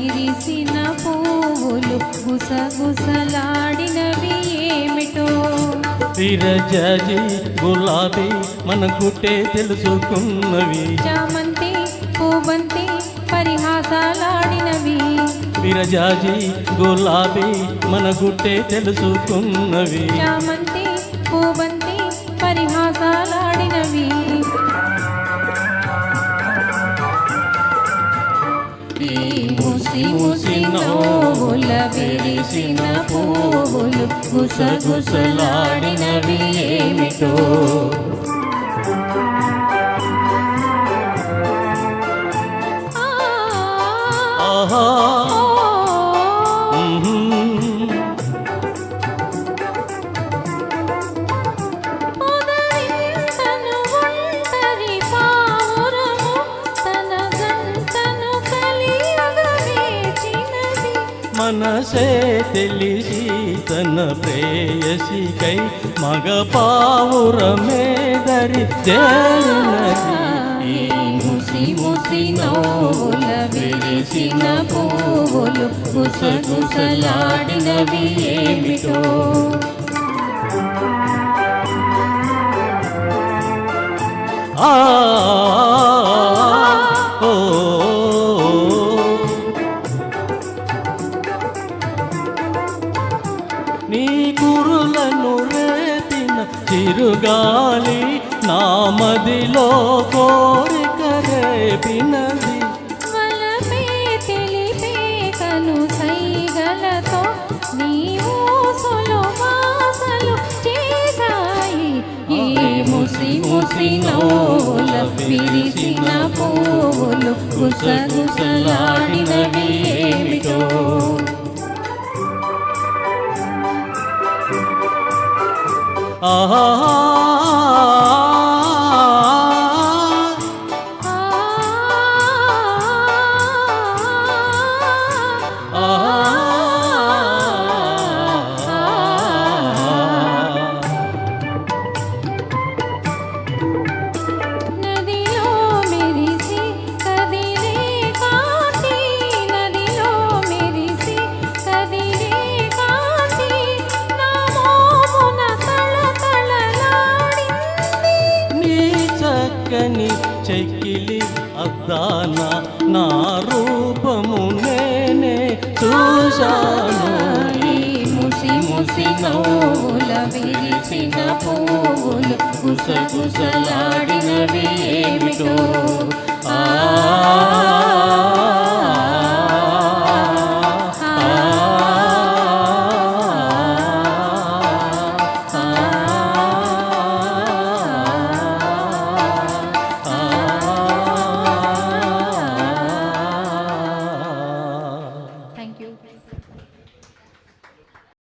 విరిసిన పువ్వులు గుసగుసలాడినవి ఏమిటో. విరజాజి గులాబీ మన గుట్టే తెలుసుకున్నవి. చామంతి పూబంతి పరిహాసాలాడినవి. విరజాజి గులాబీ మన గుట్టే తెలుసుకున్నవి. చామంతి పూబంతి పరిహాసాలాడినవి. ఈ ముసి ముసి నవ్వుల విరిసిన పువ్వులు గుసగుసలాడినవి ఏమిటో. ఆహా మనసే తెలిసి తన ప్రేయసికై మగ పావురమేదరి చేరినది. ఈ ముసి ముసి నవ్వుల విరిసిన పువ్వులు గుసగుసలాడినవి ఏమిటో. ఆ ఓ నీ కురులను రేపిన చిరుగాలి నా మదిలో కోరిక రేపినది. వలపే తెలిపే కను సైగలతో నీవు సొలవాసలు చేశాయి. ఈ ముసి ముసి నవ్వుల విరిసిన పువ్వులు గుసగుసలాడినవి ఏమిటో. ఆహా నదిలో మెరిసి కదిలే కాంతి, నదిలో మెరిసి కదిలే కాంతి నా మోమున తళతళలాడింది. నీ చక్కని చెక్కిలి అద్దాన నా రూపము నేనే చూశాను. ఈ ముసి ముసి నవ్వుల విరిసిన పువ్వులు గుసగుసలాడినవి ఏమిటో. ఆ